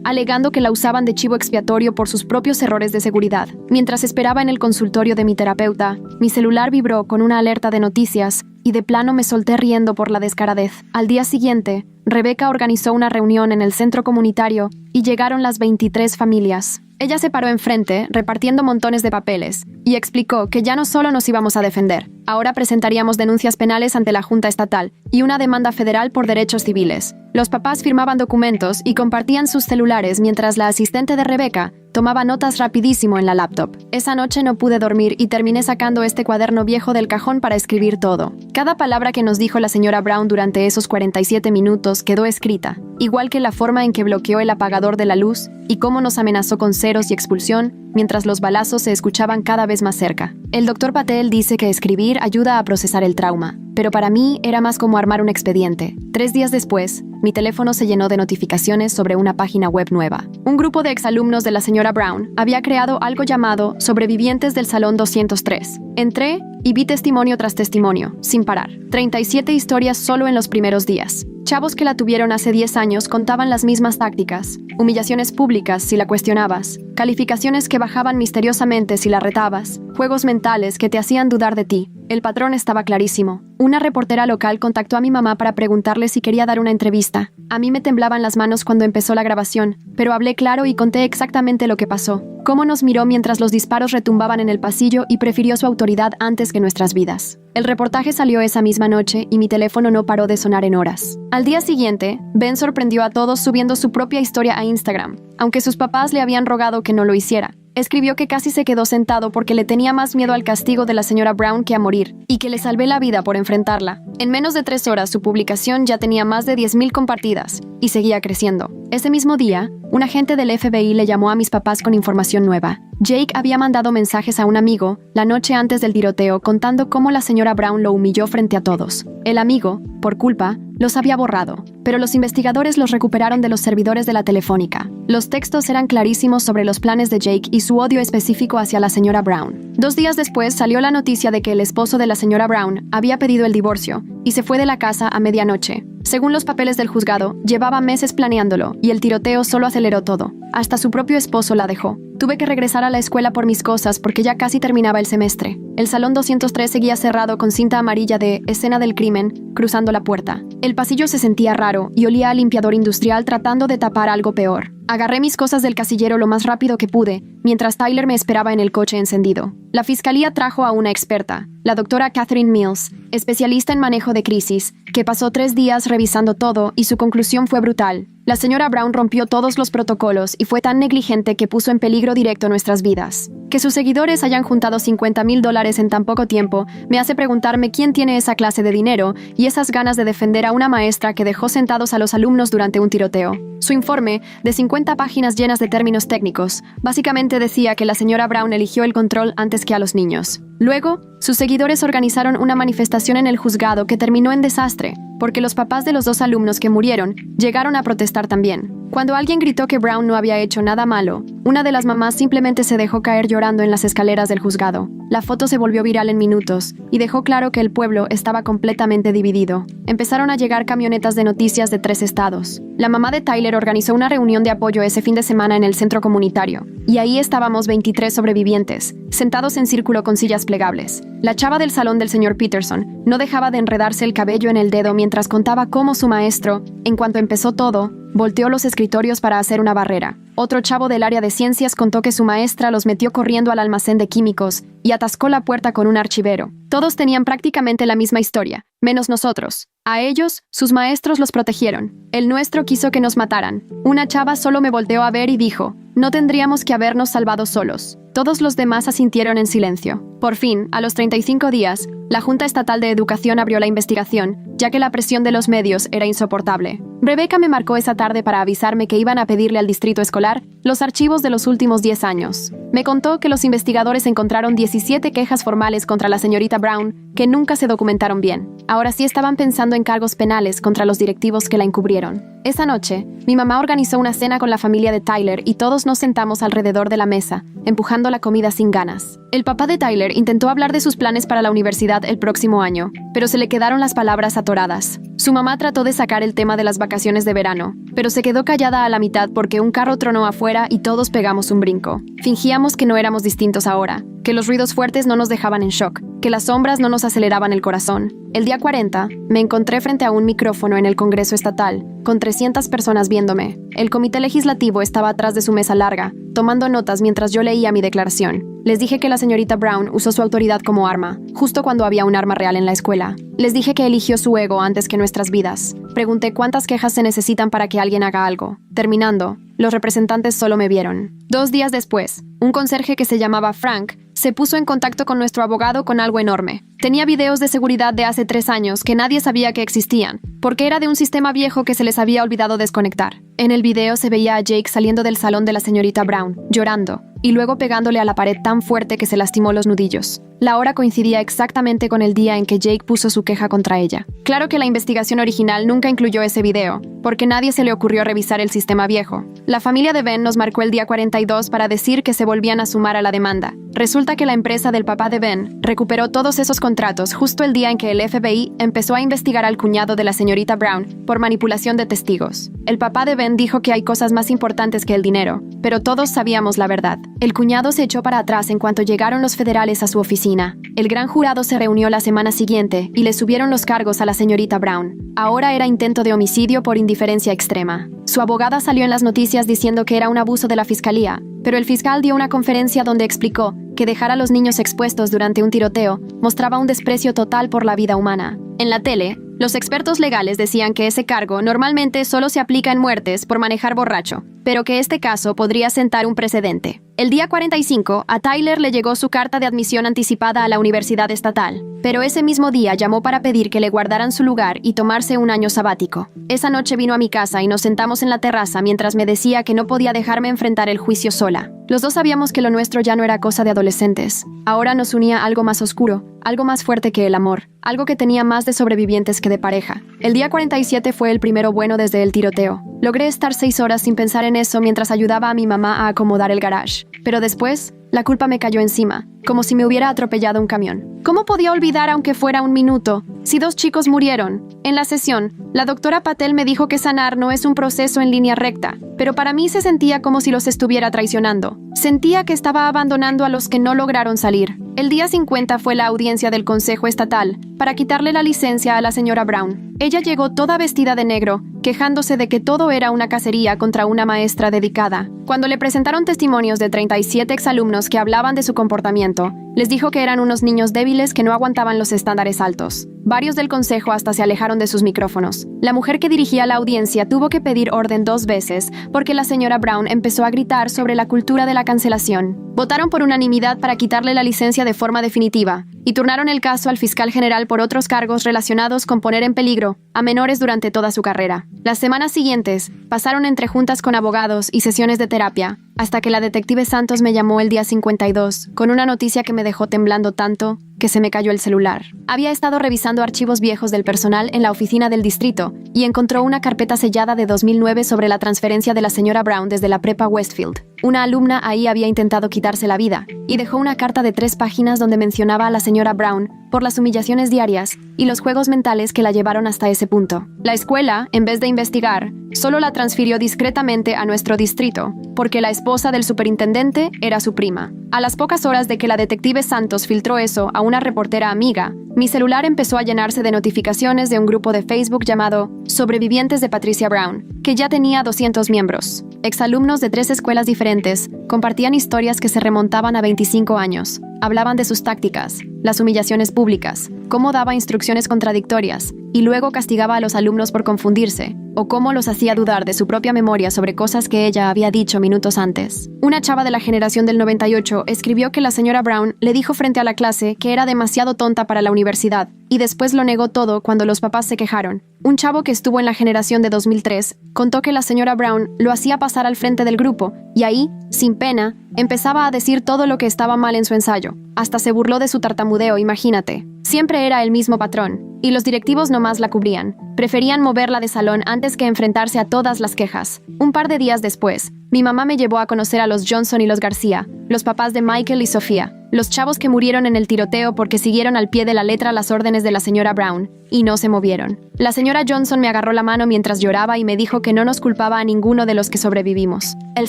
Speaker 1: alegando que la usaban de chivo expiatorio por sus propios errores de seguridad. Mientras esperaba en el consultorio de mi terapeuta, mi celular vibró con una alerta de noticias y de plano me solté riendo por la descaradez. Al día siguiente, Rebecca organizó una reunión en el centro comunitario y llegaron las 23 familias. Ella se paró enfrente, repartiendo montones de papeles, y explicó que ya no solo nos íbamos a defender, ahora presentaríamos denuncias penales ante la Junta Estatal y una demanda federal por derechos civiles. Los papás firmaban documentos y compartían sus celulares mientras la asistente de Rebecca tomaba notas rapidísimo en la laptop. Esa noche no pude dormir y terminé sacando este cuaderno viejo del cajón para escribir todo. Cada palabra que nos dijo la señora Brown durante esos 47 minutos quedó escrita, igual que la forma en que bloqueó el apagador de la luz y cómo nos amenazó con ceros y expulsión mientras los balazos se escuchaban cada vez más cerca. El doctor Patel dice que escribir ayuda a procesar el trauma, pero para mí era más como armar un expediente. 3 días después, mi teléfono se llenó de notificaciones sobre una página web nueva. Un grupo de exalumnos de la señora Brown había creado algo llamado Sobrevivientes del Salón 203. Entré y vi testimonio tras testimonio, sin parar. 37 historias solo en los primeros días. Chavos que la tuvieron hace 10 años contaban las mismas tácticas. Humillaciones públicas si la cuestionabas. Calificaciones que bajaban misteriosamente si la retabas. Juegos mentales que te hacían dudar de ti. El patrón estaba clarísimo. Una reportera local contactó a mi mamá para preguntarle si quería dar una entrevista. A mí me temblaban las manos cuando empezó la grabación, pero hablé claro y conté exactamente lo que pasó. Cómo nos miró mientras los disparos retumbaban en el pasillo y prefirió su autoridad antes que nuestras vidas. El reportaje salió esa misma noche y mi teléfono no paró de sonar en horas. Al día siguiente, Ben sorprendió a todos subiendo su propia historia a Instagram, aunque sus papás le habían rogado que no lo hiciera. Escribió que casi se quedó sentado porque le tenía más miedo al castigo de la señora Brown que a morir, y que le salvé la vida por enfrentarla. En menos de 3 horas su publicación ya tenía más de 10,000 compartidas, y seguía creciendo. Ese mismo día, un agente del FBI le llamó a mis papás con información nueva. Jake había mandado mensajes a un amigo la noche antes del tiroteo contando cómo la señora Brown lo humilló frente a todos. El amigo, por culpa, los había borrado, pero los investigadores los recuperaron de los servidores de la telefónica. Los textos eran clarísimos sobre los planes de Jake y su odio específico hacia la señora Brown. 2 días después salió la noticia de que el esposo de la señora Brown había pedido el divorcio y se fue de la casa a medianoche. Según los papeles del juzgado, llevaba meses planeándolo y el tiroteo solo aceleró todo. Hasta su propio esposo la dejó. Tuve que regresar a la escuela por mis cosas porque ya casi terminaba el semestre. El salón 203 seguía cerrado con cinta amarilla de escena del crimen cruzando la puerta. El pasillo se sentía raro y olía a limpiador industrial tratando de tapar algo peor. Agarré mis cosas del casillero lo más rápido que pude, mientras Tyler me esperaba en el coche encendido. La fiscalía trajo a una experta, la doctora Catherine Mills, especialista en manejo de crisis, que pasó 3 días revisando todo y su conclusión fue brutal. La señora Brown rompió todos los protocolos y fue tan negligente que puso en peligro directo nuestras vidas. Que sus seguidores hayan juntado $50,000 en tan poco tiempo me hace preguntarme quién tiene esa clase de dinero y esas ganas de defender a una maestra que dejó sentados a los alumnos durante un tiroteo. Su informe, de 50 páginas llenas de términos técnicos, básicamente decía que la señora Brown eligió el control antes que a los niños. Luego, sus seguidores organizaron una manifestación en el juzgado que terminó en desastre, porque los papás de los 2 alumnos que murieron llegaron a protestar también. Cuando alguien gritó que Brown no había hecho nada malo, una de las mamás simplemente se dejó caer llorando en las escaleras del juzgado. La foto se volvió viral en minutos y dejó claro que el pueblo estaba completamente dividido. Empezaron a llegar camionetas de noticias de 3 estados. La mamá de Tyler organizó una reunión de apoyo ese fin de semana en el centro comunitario, y ahí estábamos 23 sobrevivientes, sentados en círculo con sillas plegables. La chava del salón del señor Peterson no dejaba de enredarse el cabello en el dedo mientras contaba cómo su maestro, en cuanto empezó todo, volteó los escritorios para hacer una barrera. Otro chavo del área de ciencias contó que su maestra los metió corriendo al almacén de químicos y atascó la puerta con un archivero. Todos tenían prácticamente la misma historia, menos nosotros. A ellos, sus maestros los protegieron. El nuestro quiso que nos mataran. Una chava solo me volteó a ver y dijo, no tendríamos que habernos salvado solos. Todos los demás asintieron en silencio. Por fin, a los 35 días, la Junta Estatal de Educación abrió la investigación, ya que la presión de los medios era insoportable. Rebecca me marcó esa tarde para avisarme que iban a pedirle al distrito escolar los archivos de los últimos 10 años. Me contó que los investigadores encontraron 17 quejas formales contra la señorita Brown que nunca se documentaron bien. Ahora sí estaban pensando en cargos penales contra los directivos que la encubrieron. Esa noche, mi mamá organizó una cena con la familia de Tyler y todos nos sentamos alrededor de la mesa, empujando la comida sin ganas. El papá de Tyler intentó hablar de sus planes para la universidad el próximo año, pero se le quedaron las palabras atoradas. Su mamá trató de sacar el tema de las vacaciones de verano, pero se quedó callada a la mitad porque un carro tronó afuera y todos pegamos un brinco. Fingíamos que no éramos distintos ahora, que los ruidos fuertes no nos dejaban en shock, que las sombras no nos aceleraban el corazón. El día 40, me encontré frente a un micrófono en el Congreso Estatal, con 300 personas viéndome. El comité legislativo estaba atrás de su mesa larga, tomando notas mientras yo leía mi declaración. Les dije que la señorita Brown usó su autoridad como arma, justo cuando había un arma real en la escuela. Les dije que eligió su ego antes que nuestras vidas. Pregunté cuántas quejas se necesitan para que alguien haga algo. Terminando, los representantes solo me vieron. 2 días después, un conserje que se llamaba Frank se puso en contacto con nuestro abogado con algo enorme. Tenía videos de seguridad de hace 3 años que nadie sabía que existían, porque era de un sistema viejo que se les había olvidado desconectar. En el video se veía a Jake saliendo del salón de la señorita Brown, llorando, y luego pegándole a la pared tan fuerte que se lastimó los nudillos. La hora coincidía exactamente con el día en que Jake puso su queja contra ella. Claro que la investigación original nunca incluyó ese video, porque nadie se le ocurrió revisar el sistema viejo. La familia de Ben nos marcó el día 42 para decir que se volvían a sumar a la demanda. Resulta que la empresa del papá de Ben recuperó todos esos contratos justo el día en que el FBI empezó a investigar al cuñado de la señorita Brown por manipulación de testigos. El papá de Ben dijo que hay cosas más importantes que el dinero, pero todos sabíamos la verdad. El cuñado se echó para atrás en cuanto llegaron los federales a su oficina. El gran jurado se reunió la semana siguiente y le subieron los cargos a la señorita Brown. Ahora era intento de homicidio por indiferencia extrema. Su abogada salió en las noticias diciendo que era un abuso de la fiscalía, pero el fiscal dio una conferencia donde explicó que dejar a los niños expuestos durante un tiroteo mostraba un desprecio total por la vida humana. En la tele, los expertos legales decían que ese cargo normalmente solo se aplica en muertes por manejar borracho, pero que este caso podría sentar un precedente. El día 45, a Tyler le llegó su carta de admisión anticipada a la Universidad Estatal, pero ese mismo día llamó para pedir que le guardaran su lugar y tomarse un año sabático. Esa noche vino a mi casa y nos sentamos en la terraza mientras me decía que no podía dejarme enfrentar el juicio sola. Los dos sabíamos que lo nuestro ya no era cosa de adolescentes. Ahora nos unía algo más oscuro, algo más fuerte que el amor, algo que tenía más de sobrevivientes que de pareja. El día 47 fue el primero bueno desde el tiroteo. Logré estar 6 horas sin pensar en eso mientras ayudaba a mi mamá a acomodar el garage. Pero después, la culpa me cayó encima, como si me hubiera atropellado un camión. ¿Cómo podía olvidar aunque fuera un minuto, si 2 chicos murieron? En la sesión, la doctora Patel me dijo que sanar no es un proceso en línea recta, pero para mí se sentía como si los estuviera traicionando. Sentía que estaba abandonando a los que no lograron salir. El día 50 fue la audiencia del Consejo Estatal para quitarle la licencia a la señora Brown. Ella llegó toda vestida de negro, quejándose de que todo era una cacería contra una maestra dedicada. Cuando le presentaron testimonios de 37 exalumnos que hablaban de su comportamiento, les dijo que eran unos niños débiles que no aguantaban los estándares altos. Varios del consejo hasta se alejaron de sus micrófonos. La mujer que dirigía la audiencia tuvo que pedir orden 2 veces porque la señora Brown empezó a gritar sobre la cultura de la cancelación. Votaron por unanimidad para quitarle la licencia de forma definitiva y turnaron el caso al fiscal general por otros cargos relacionados con poner en peligro a menores durante toda su carrera. Las semanas siguientes pasaron entre juntas con abogados y sesiones de terapia, hasta que la detective Santos me llamó el día 52 con una noticia que me dejó temblando tanto que se me cayó el celular. Había estado revisando archivos viejos del personal en la oficina del distrito y encontró una carpeta sellada de 2009 sobre la transferencia de la señora Brown desde la prepa Westfield. Una alumna ahí había intentado quitarse la vida y dejó una carta de 3 páginas donde mencionaba a la señora Brown por las humillaciones diarias y los juegos mentales que la llevaron hasta ese punto. La escuela, en vez de investigar, solo la transfirió discretamente a nuestro distrito, porque la esposa del superintendente era su prima. A las pocas horas de que la detective Santos filtró eso a una reportera amiga, mi celular empezó a llenarse de notificaciones de un grupo de Facebook llamado Sobrevivientes de Patricia Brown, que ya tenía 200 miembros. Exalumnos de 3 escuelas diferentes compartían historias que se remontaban a 25 años. Hablaban de sus tácticas, las humillaciones públicas, cómo daba instrucciones contradictorias y luego castigaba a los alumnos por confundirse, o cómo los hacía dudar de su propia memoria sobre cosas que ella había dicho minutos antes. Una chava de la generación del 98 escribió que la señora Brown le dijo frente a la clase que era demasiado tonta para la universidad, y después lo negó todo cuando los papás se quejaron. Un chavo que estuvo en la generación de 2003 contó que la señora Brown lo hacía pasar al frente del grupo, y ahí, sin pena, empezaba a decir todo lo que estaba mal en su ensayo. Hasta se burló de su tartamudeo, imagínate. Siempre era el mismo patrón, y los directivos nomás la cubrían. Preferían moverla de salón antes que enfrentarse a todas las quejas. Un par de días después, mi mamá me llevó a conocer a los Johnson y los García, los papás de Michael y Sofía, los chavos que murieron en el tiroteo porque siguieron al pie de la letra las órdenes de la señora Brown, y no se movieron. La señora Johnson me agarró la mano mientras lloraba y me dijo que no nos culpaba a ninguno de los que sobrevivimos. El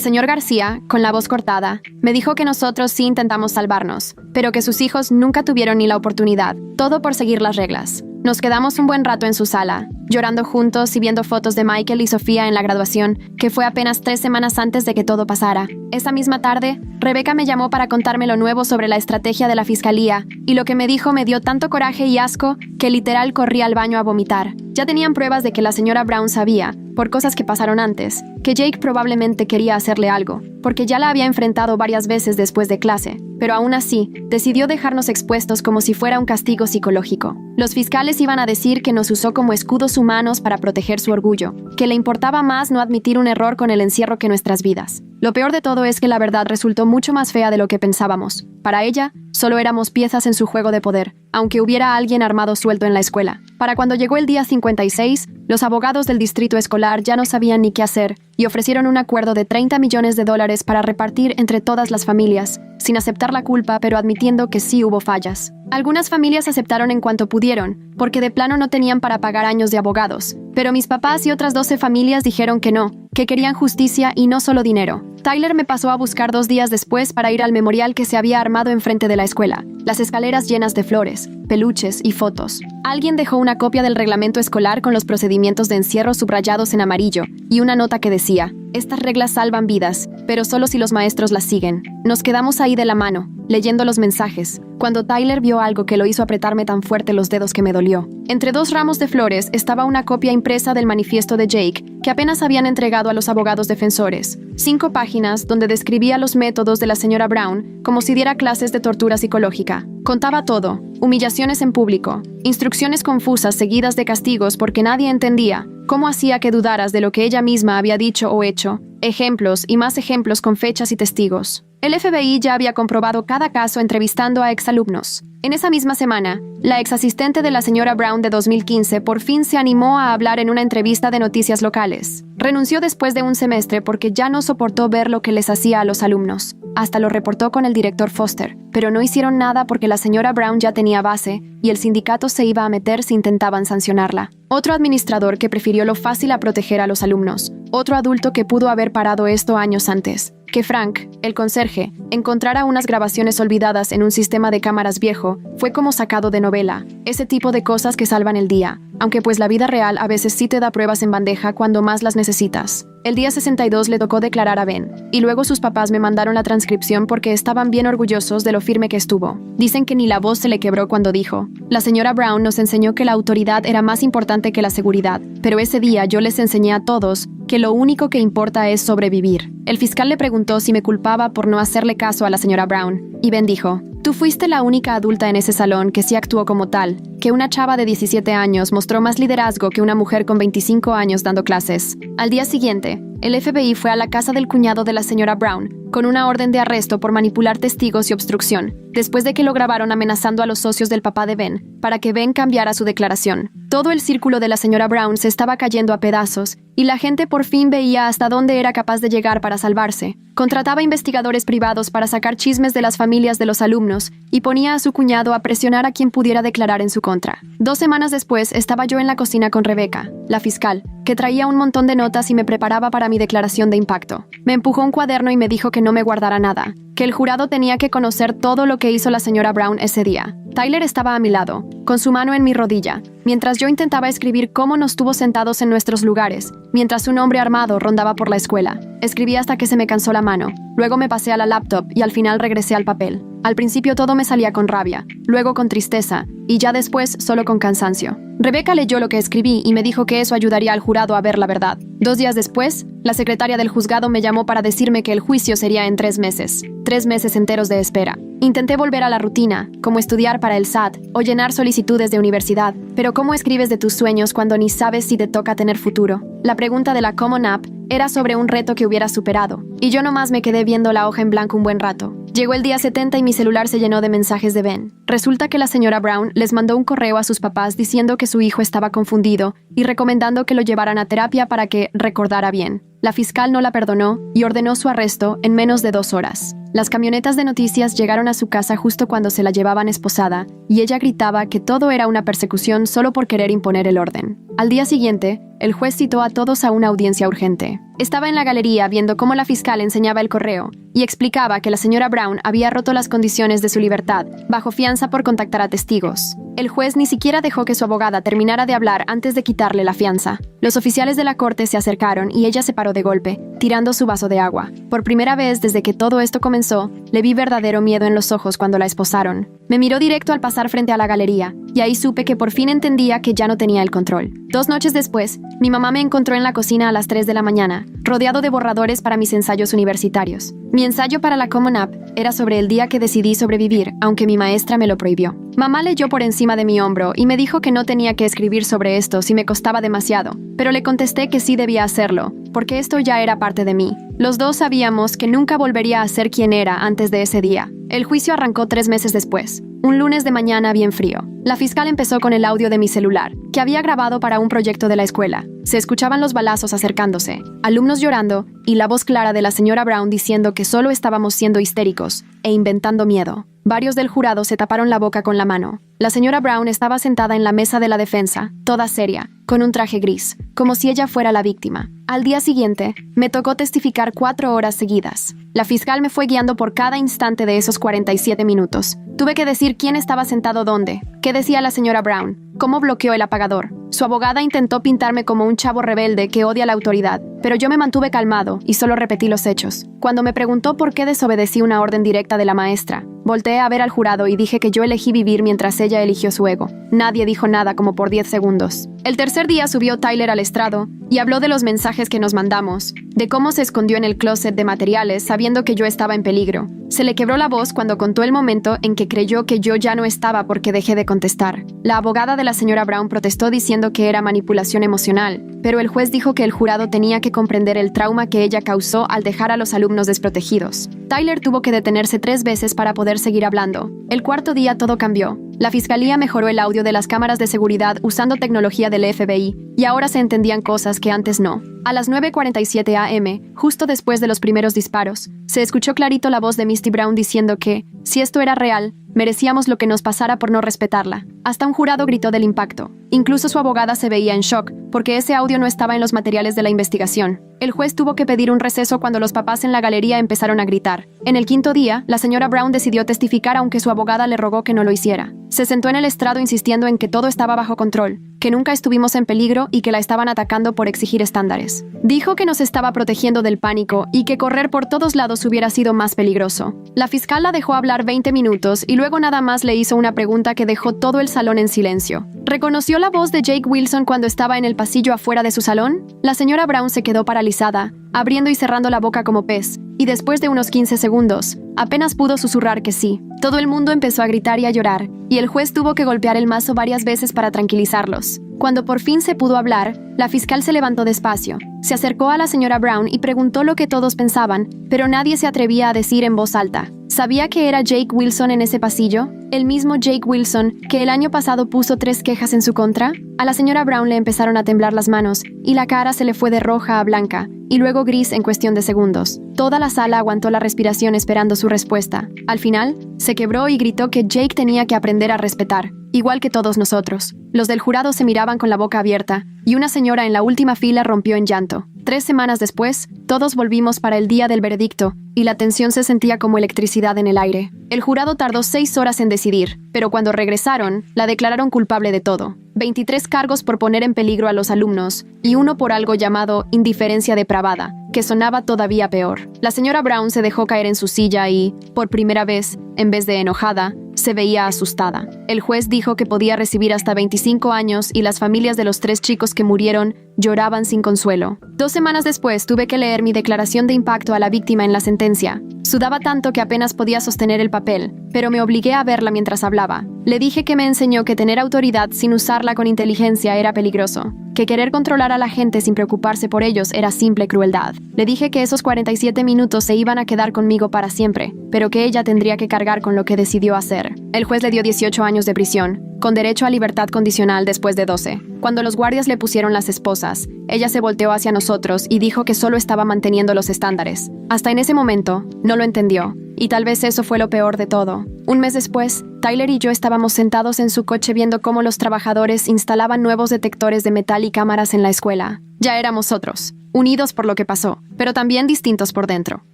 Speaker 1: señor García, con la voz cortada, me dijo que nosotros sí intentamos salvarnos, pero que sus hijos nunca tuvieron ni la oportunidad, todo por seguir las reglas. Nos quedamos un buen rato en su sala, llorando juntos y viendo fotos de Michael y Sofía en la graduación, que fue apenas 3 semanas antes de que todo pasara. Esa misma tarde, Rebeca me llamó para contarme lo nuevo sobre la estrategia de la fiscalía, y lo que me dijo me dio tanto coraje y asco que literal corrí al baño a vomitar. Ya tenían pruebas de que la señora Brown sabía, por cosas que pasaron antes, que Jake probablemente quería hacerle algo, porque ya la había enfrentado varias veces después de clase, pero aún así, decidió dejarnos expuestos como si fuera un castigo psicológico. Los fiscales iban a decir que nos usó como escudos humanos para proteger su orgullo, que le importaba más no admitir un error con el encierro que nuestras vidas. Lo peor de todo es que la verdad resultó mucho más fea de lo que pensábamos. Para ella, solo éramos piezas en su juego de poder, aunque hubiera alguien armado suelto en la escuela. Para cuando llegó el día 56, los abogados del distrito escolar ya no sabían ni qué hacer y ofrecieron un acuerdo de $30 millones para repartir entre todas las familias, sin aceptar la culpa pero admitiendo que sí hubo fallas. Algunas familias aceptaron en cuanto pudieron, porque de plano no tenían para pagar años de abogados, pero mis papás y otras 12 familias dijeron que no, que querían justicia y no solo dinero. Tyler me pasó a buscar 2 días después para ir al memorial que se había armado enfrente de la escuela, las escaleras llenas de flores, peluches y fotos. Alguien dejó una copia del reglamento escolar con los procedimientos de encierro subrayados en amarillo y una nota que decía: estas reglas salvan vidas, pero solo si los maestros las siguen. Nos quedamos ahí de la mano, leyendo los mensajes, cuando Tyler vio algo que lo hizo apretarme tan fuerte los dedos que me dolió. Entre 2 ramos de flores estaba una copia impresa del manifiesto de Jake, que apenas habían entregado a los abogados defensores. 5 páginas donde describía los métodos de la señora Brown como si diera clases de tortura psicológica. Contaba todo: humillaciones en público, instrucciones confusas seguidas de castigos porque nadie entendía, cómo hacía que dudaras de lo que ella misma había dicho o hecho, ejemplos y más ejemplos con fechas y testigos. El FBI ya había comprobado cada caso entrevistando a exalumnos. En esa misma semana, la exasistente de la señora Brown de 2015 por fin se animó a hablar en una entrevista de noticias locales. Renunció después de un semestre porque ya no soportó ver lo que les hacía a los alumnos. Hasta lo reportó con el director Foster, pero no hicieron nada porque la señora Brown ya tenía base y el sindicato se iba a meter si intentaban sancionarla. Otro administrador que prefirió lo fácil a proteger a los alumnos. Otro adulto que pudo haber parado esto años antes. Que Frank, el conserje, encontrara unas grabaciones olvidadas en un sistema de cámaras viejo fue como sacado de novela. Ese tipo de cosas que salvan el día, aunque pues la vida real a veces sí te da pruebas en bandeja cuando más las necesitas. El día 62 le tocó declarar a Ben, y luego sus papás me mandaron la transcripción porque estaban bien orgullosos de lo firme que estuvo. Dicen que ni la voz se le quebró cuando dijo: la señora Brown nos enseñó que la autoridad era más importante que la seguridad, pero ese día yo les enseñé a todos que lo único que importa es sobrevivir. El fiscal le preguntó si me culpaba por no hacerle caso a la señora Brown, y Ben dijo: tú fuiste la única adulta en ese salón que sí actuó como tal, que una chava de 17 años mostró más liderazgo que una mujer con 25 años dando clases. Al día siguiente, el FBI fue a la casa del cuñado de la señora Brown, con una orden de arresto por manipular testigos y obstrucción, después de que lo grabaron amenazando a los socios del papá de Ben, para que Ben cambiara su declaración. Todo el círculo de la señora Brown se estaba cayendo a pedazos, y la gente por fin veía hasta dónde era capaz de llegar para salvarse. Contrataba investigadores privados para sacar chismes de las familias de los alumnos, y ponía a su cuñado a presionar a quien pudiera declarar en su contra. 2 semanas después estaba yo en la cocina con Rebeca, la fiscal, que traía un montón de notas y me preparaba para mi declaración de impacto. Me empujó un cuaderno y me dijo que no me guardara nada, que el jurado tenía que conocer todo lo que hizo la señora Brown ese día. Tyler estaba a mi lado, con su mano en mi rodilla, mientras yo intentaba escribir cómo nos tuvo sentados en nuestros lugares, mientras un hombre armado rondaba por la escuela. Escribí hasta que se me cansó la mano. Luego me pasé a la laptop y al final regresé al papel. Al principio todo me salía con rabia, luego con tristeza y ya después solo con cansancio. Rebeca leyó lo que escribí y me dijo que eso ayudaría al jurado a ver la verdad. 2 días después, la secretaria del juzgado me llamó para decirme que el juicio sería en 3 meses. 3 meses enteros de espera. Intenté volver a la rutina, como estudiar para el SAT o llenar solicitudes de universidad, pero ¿cómo escribes de tus sueños cuando ni sabes si te toca tener futuro? La pregunta de la Common App era sobre un reto que hubiera superado, y yo nomás me quedé viendo la hoja en blanco un buen rato. Llegó el día 70 y mi celular se llenó de mensajes de Ben. Resulta que la señora Brown les mandó un correo a sus papás diciendo que su hijo estaba confundido y recomendando que lo llevaran a terapia para que recordara bien. La fiscal no la perdonó y ordenó su arresto en menos de 2 horas. Las camionetas de noticias llegaron a su casa justo cuando se la llevaban esposada y ella gritaba que todo era una persecución solo por querer imponer el orden. Al día siguiente, el juez citó a todos a una audiencia urgente. Estaba en la galería viendo cómo la fiscal enseñaba el correo y explicaba que la señora Brown había roto las condiciones de su libertad, bajo fianza por contactar a testigos. El juez ni siquiera dejó que su abogada terminara de hablar antes de quitarle la fianza. Los oficiales de la corte se acercaron y ella se paró de golpe, tirando su vaso de agua. Por primera vez desde que todo esto comenzó, le vi verdadero miedo en los ojos cuando la esposaron. Me miró directo al pasar frente a la galería, y ahí supe que por fin entendía que ya no tenía el control. 2 noches después, mi mamá me encontró en la cocina a las 3 de la mañana, rodeado de borradores para mis ensayos universitarios. Mi ensayo para la Common App era sobre el día que decidí sobrevivir, aunque mi maestra me lo prohibió. Mamá leyó por encima de mi hombro y me dijo que no tenía que escribir sobre esto si me costaba demasiado, pero le contesté que sí debía hacerlo, porque esto ya era parte de mí. Los dos sabíamos que nunca volvería a ser quien era antes de ese día. El juicio arrancó 3 meses después, un lunes de mañana bien frío. La fiscal empezó con el audio de mi celular, que había grabado para un proyecto de la escuela. Se escuchaban los balazos acercándose, alumnos llorando y la voz clara de la señora Brown diciendo que solo estábamos siendo histéricos e inventando miedo. Varios del jurado se taparon la boca con la mano. La señora Brown estaba sentada en la mesa de la defensa, toda seria, con un traje gris, como si ella fuera la víctima. Al día siguiente, me tocó testificar 4 horas seguidas. La fiscal me fue guiando por cada instante de esos 47 minutos. Tuve que decir quién estaba sentado dónde, qué decía la señora Brown, cómo bloqueó el apagador. Su abogada intentó pintarme como un chavo rebelde que odia la autoridad, pero yo me mantuve calmado y solo repetí los hechos. Cuando me preguntó por qué desobedecí una orden directa de la maestra, volteé a ver al jurado y dije que yo elegí vivir mientras ella eligió su ego. Nadie dijo nada como por 10 segundos. El tercer día subió Tyler al estrado y habló de los mensajes que nos mandamos, de cómo se escondió en el closet de materiales sabiendo que yo estaba en peligro. Se le quebró la voz cuando contó el momento en que creyó que yo ya no estaba porque dejé de contestar. La abogada de la señora Brown protestó diciendo que era manipulación emocional, pero el juez dijo que el jurado tenía que comprender el trauma que ella causó al dejar a los alumnos desprotegidos. Tyler tuvo que detenerse 3 veces para poder seguir hablando. El cuarto día todo cambió. La fiscalía mejoró el audio de las cámaras de seguridad usando tecnología del FBI, y ahora se entendían cosas que antes no. A las 9:47 am, justo después de los primeros disparos, se escuchó clarito la voz de Misty Brown diciendo que, si esto era real, merecíamos lo que nos pasara por no respetarla. Hasta un jurado gritó del impacto. Incluso su abogada se veía en shock, porque ese audio no estaba en los materiales de la investigación. El juez tuvo que pedir un receso cuando los papás en la galería empezaron a gritar. En el 5.º día, la señora Brown decidió testificar aunque su abogada le rogó que no lo hiciera. Se sentó en el estrado insistiendo en que todo estaba bajo control, que nunca estuvimos en peligro y que la estaban atacando por exigir estándares. Dijo que nos estaba protegiendo del pánico y que correr por todos lados hubiera sido más peligroso. La fiscal la dejó hablar 20 minutos y luego nada más le hizo una pregunta que dejó todo el salón en silencio. ¿Reconoció la voz de Jake Wilson cuando estaba en el pasillo afuera de su salón? La señora Brown se quedó paralizada, abriendo y cerrando la boca como pez, y después de unos 15 segundos, apenas pudo susurrar que sí. Todo el mundo empezó a gritar y a llorar, y el juez tuvo que golpear el mazo varias veces para tranquilizarlos. Cuando por fin se pudo hablar, la fiscal se levantó despacio, se acercó a la señora Brown y preguntó lo que todos pensaban, pero nadie se atrevía a decir en voz alta. ¿Sabía que era Jake Wilson en ese pasillo? ¿El mismo Jake Wilson que el año pasado puso 3 quejas en su contra? A la señora Brown le empezaron a temblar las manos y la cara se le fue de roja a blanca y luego gris en cuestión de segundos. Toda la sala aguantó la respiración esperando su respuesta. Al final, se quebró y gritó que Jake tenía que aprender a respetar, igual que todos nosotros. Los del jurado se miraban con la boca abierta y una señora en la última fila rompió en llanto. 3 semanas después, todos volvimos para el día del veredicto y la tensión se sentía como electricidad en el aire. El jurado tardó 6 horas en decidir, pero cuando regresaron, la declararon culpable de todo. 23 cargos por poner en peligro a los alumnos y uno por algo llamado indiferencia depravada, que sonaba todavía peor. La señora Brown se dejó caer en su silla y, por primera vez, en vez de enojada, se veía asustada. El juez dijo que podía recibir hasta 25 años y las familias de los 3 chicos que murieron lloraban sin consuelo. 2 semanas después tuve que leer mi declaración de impacto a la víctima en la sentencia. Sudaba tanto que apenas podía sostener el papel, pero me obligué a verla mientras hablaba. Le dije que me enseñó que tener autoridad sin usarla con inteligencia era peligroso, que querer controlar a la gente sin preocuparse por ellos era simple crueldad. Le dije que esos 47 minutos se iban a quedar conmigo para siempre, pero que ella tendría que cargar con lo que decidió hacer. El juez le dio 18 años de prisión, con derecho a libertad condicional después de 12. Cuando los guardias le pusieron las esposas, ella se volteó hacia nosotros y dijo que solo estaba manteniendo los estándares. Hasta en ese momento, no lo entendió, y tal vez eso fue lo peor de todo. Un mes después, Tyler y yo estábamos sentados en su coche viendo cómo los trabajadores instalaban nuevos detectores de metal y cámaras en la escuela. Ya éramos otros, unidos por lo que pasó, pero también distintos por dentro.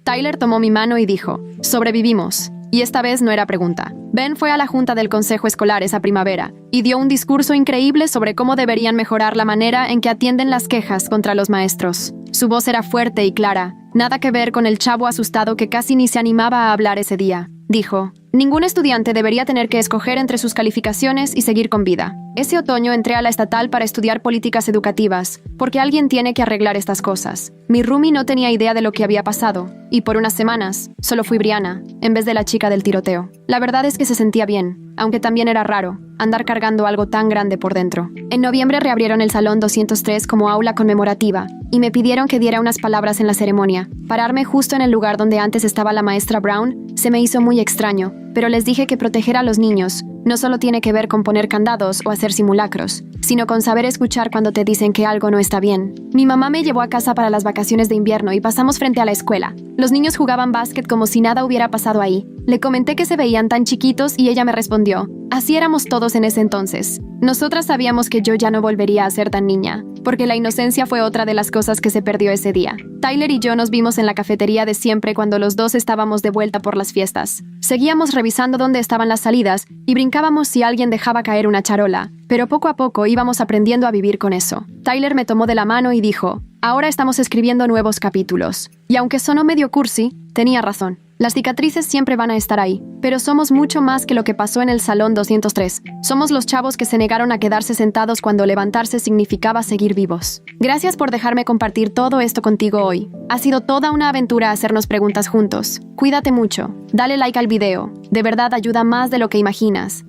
Speaker 1: Tyler tomó mi mano y dijo, «Sobrevivimos». Y esta vez no era pregunta. Ben fue a la junta del consejo escolar esa primavera y dio un discurso increíble sobre cómo deberían mejorar la manera en que atienden las quejas contra los maestros. Su voz era fuerte y clara, nada que ver con el chavo asustado que casi ni se animaba a hablar ese día. Dijo, «Ningún estudiante debería tener que escoger entre sus calificaciones y seguir con vida. Ese otoño entré a la estatal para estudiar políticas educativas, porque alguien tiene que arreglar estas cosas. Mi roomie no tenía idea de lo que había pasado, y por unas semanas, solo fui Brianna, en vez de la chica del tiroteo. La verdad es que se sentía bien, aunque también era raro, andar cargando algo tan grande por dentro. En noviembre reabrieron el Salón 203 como aula conmemorativa, y me pidieron que diera unas palabras en la ceremonia. Pararme justo en el lugar donde antes estaba la maestra Brown se me hizo muy extraño, pero les dije que proteger a los niños no solo tiene que ver con poner candados o hacer simulacros, sino con saber escuchar cuando te dicen que algo no está bien. Mi mamá me llevó a casa para las vacaciones de invierno y pasamos frente a la escuela. Los niños jugaban básquet como si nada hubiera pasado ahí. Le comenté que se veían tan chiquitos y ella me respondió, «Así éramos todos en ese entonces». Nosotras sabíamos que yo ya no volvería a ser tan niña, porque la inocencia fue otra de las cosas que se perdió ese día. Tyler y yo nos vimos en la cafetería de siempre cuando los dos estábamos de vuelta por las fiestas. Seguíamos revisando dónde estaban las salidas y brincábamos si alguien dejaba caer una charola, pero poco a poco íbamos aprendiendo a vivir con eso. Tyler me tomó de la mano y dijo, «Ahora estamos escribiendo nuevos capítulos». Y aunque sonó medio cursi, tenía razón. Las cicatrices siempre van a estar ahí, pero somos mucho más que lo que pasó en el Salón 203. Somos los chavos que se negaron a quedarse sentados cuando levantarse significaba seguir vivos. Gracias por dejarme compartir todo esto contigo hoy. Ha sido toda una aventura hacernos preguntas juntos. Cuídate mucho. Dale like al video. De verdad ayuda más de lo que imaginas.